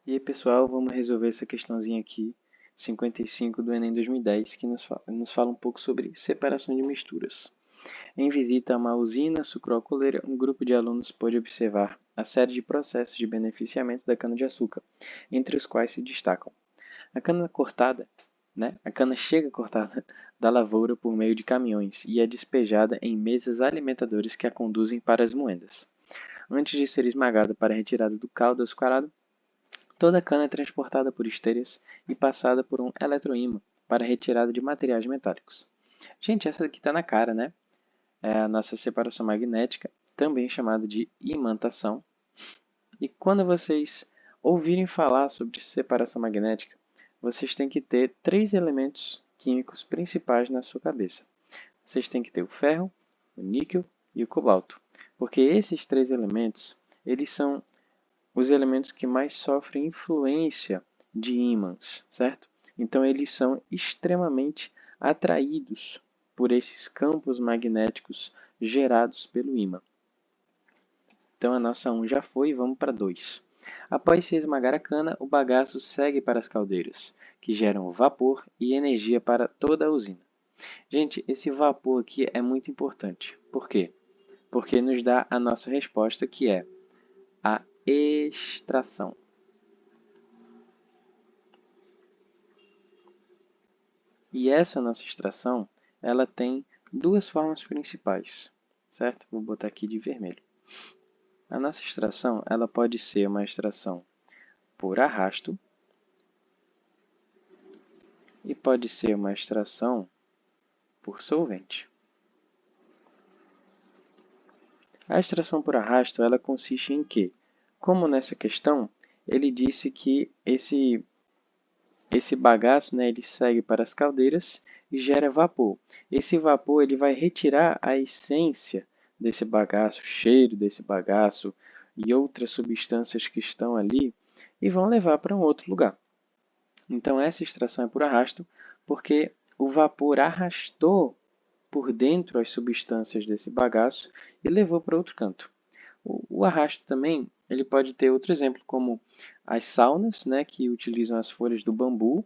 E aí, pessoal, vamos resolver essa questãozinha aqui, 55 do Enem 2010, que nos fala um pouco sobre separação de misturas. Em visita a uma usina sucroalcooleira, um grupo de alunos pôde observar a série de processos de beneficiamento da cana-de-açúcar, entre os quais se destacam a cana cortada, a cana chega cortada da lavoura por meio de caminhões e é despejada em mesas alimentadoras que a conduzem para as moendas. Antes de ser esmagada para a retirada do caldo açucarado, toda a cana é transportada por esteiras e passada por um eletroímã para a retirada de materiais metálicos. Gente, essa aqui está na cara, né? É a nossa separação magnética, também chamada de imantação. E quando vocês ouvirem falar sobre separação magnética, vocês têm que ter três elementos químicos principais na sua cabeça. Vocês têm que ter o ferro, o níquel e o cobalto, porque esses três elementos, eles são os elementos que mais sofrem influência de ímãs, certo? Então, eles são extremamente atraídos por esses campos magnéticos gerados pelo ímã. Então, a nossa 1 já foi, vamos para 2. Após se esmagar a cana, o bagaço segue para as caldeiras, que geram vapor e energia para toda a usina. Gente, esse vapor aqui é muito importante. Por quê? Porque nos dá a nossa resposta, que é a extração. E essa nossa extração, ela tem duas formas principais, certo? Vou botar aqui de vermelho. A nossa extração, ela pode ser uma extração por arrasto e pode ser uma extração por solvente. A extração por arrasto, ela consiste em quê? Como nessa questão, ele disse que esse bagaço, ele segue para as caldeiras e gera vapor. Esse vapor ele vai retirar a essência desse bagaço, o cheiro desse bagaço e outras substâncias que estão ali e vão levar para um outro lugar. Então, essa extração é por arrasto, porque o vapor arrastou por dentro as substâncias desse bagaço e levou para outro canto. O arrasto também ele pode ter outro exemplo, como as saunas, que utilizam as folhas do bambu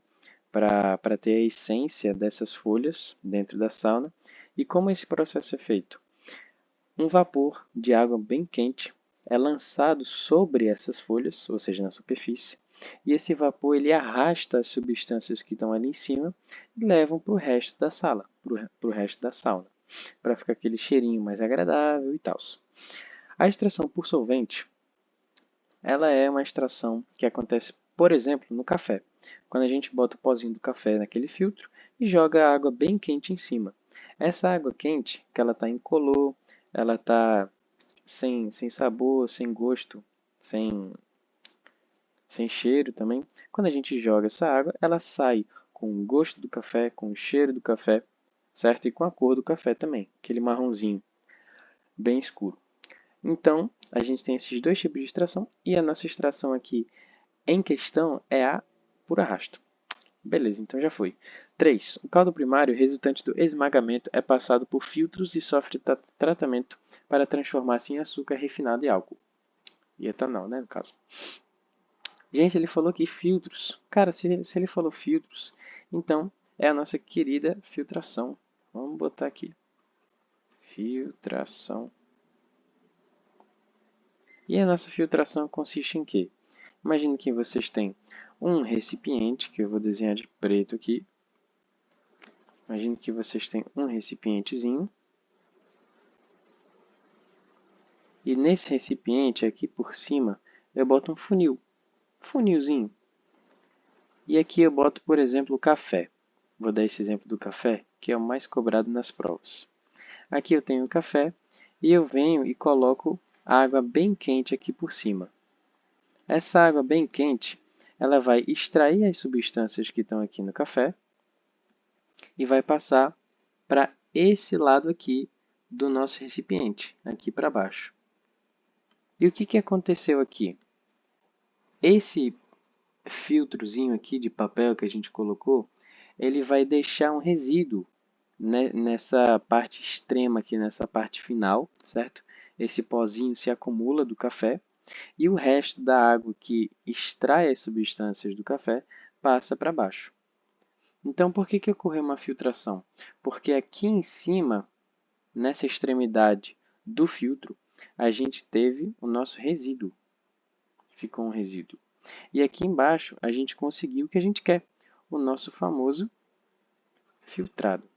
para ter a essência dessas folhas dentro da sauna. E como esse processo é feito? Um vapor de água bem quente é lançado sobre essas folhas, ou seja, na superfície, e esse vapor ele arrasta as substâncias que estão ali em cima e levam para o resto da sala, para o resto da sauna, para ficar aquele cheirinho mais agradável e tal. A extração por solvente, ela é uma extração que acontece, por exemplo, no café. Quando a gente bota o pozinho do café naquele filtro e joga a água bem quente em cima. Essa água quente, que ela está incolor, ela está sem sabor, sem gosto, sem cheiro também. Quando a gente joga essa água, ela sai com o gosto do café, com o cheiro do café, certo? E com a cor do café também, aquele marronzinho bem escuro. Então, a gente tem esses dois tipos de extração e a nossa extração aqui em questão é a por arrasto. Beleza, então já foi. 3. O caldo primário resultante do esmagamento é passado por filtros e sofre tratamento para transformar-se em açúcar refinado e álcool. E etanol, no caso. Gente, ele falou aqui filtros. Cara, se ele falou filtros, então é a nossa querida filtração. Vamos botar aqui. Filtração. E a nossa filtração consiste em quê? Imagine que vocês têm um recipiente, que eu vou desenhar de preto aqui. Imagine que vocês têm um recipientezinho. E nesse recipiente, aqui por cima, eu boto um funil. Funilzinho. E aqui eu boto, por exemplo, o café. Vou dar esse exemplo do café, que é o mais cobrado nas provas. Aqui eu tenho o café e eu venho e coloco a água bem quente aqui por cima. Essa água bem quente, ela vai extrair as substâncias que estão aqui no café e vai passar para esse lado aqui do nosso recipiente, aqui para baixo. E o que aconteceu aqui? Esse filtrozinho aqui de papel que a gente colocou, ele vai deixar um resíduo nessa parte extrema aqui, nessa parte final, certo? Esse pozinho se acumula do café e o resto da água que extrai as substâncias do café passa para baixo. Então, por que ocorreu uma filtração? Porque aqui em cima, nessa extremidade do filtro, a gente teve o nosso resíduo. Ficou um resíduo. E aqui embaixo, a gente conseguiu o que a gente quer, o nosso famoso filtrado.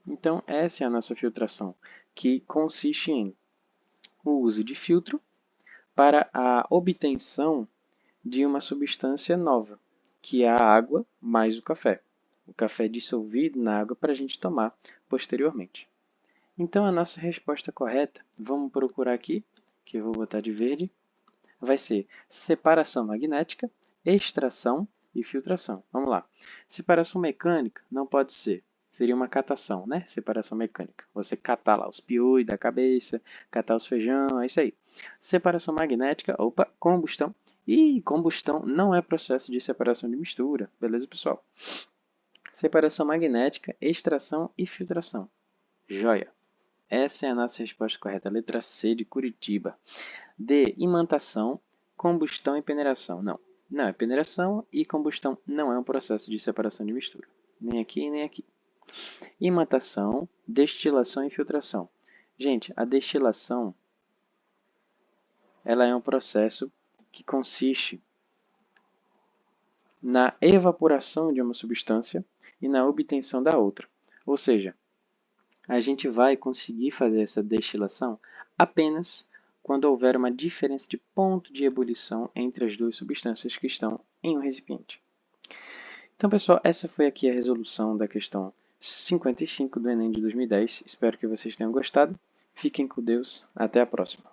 Então, essa é a nossa filtração, que consiste em o uso de filtro para a obtenção de uma substância nova, que é a água mais o café. O café dissolvido na água para a gente tomar posteriormente. Então, a nossa resposta correta, vamos procurar aqui, que eu vou botar de verde, vai ser separação magnética, extração e filtração. Vamos lá. Separação mecânica não pode ser. Seria uma catação, né? Separação mecânica. Você catar lá os piolhos da cabeça, catar os feijão, é isso aí. Separação magnética, opa, combustão. E combustão não é processo de separação de mistura, beleza, pessoal? Separação magnética, extração e filtração. Joia! Essa é a nossa resposta correta, letra C de Curitiba. D, imantação, combustão e peneiração. Não, não é peneiração e combustão não é um processo de separação de mistura. Nem aqui, nem aqui. Imantação, destilação e filtração. Gente, a destilação ela é um processo que consiste na evaporação de uma substância e na obtenção da outra. Ou seja, a gente vai conseguir fazer essa destilação apenas quando houver uma diferença de ponto de ebulição entre as duas substâncias que estão em um recipiente. Então, pessoal, essa foi aqui a resolução da questão 55 do Enem de 2010. Espero que vocês tenham gostado. Fiquem com Deus. Até a próxima.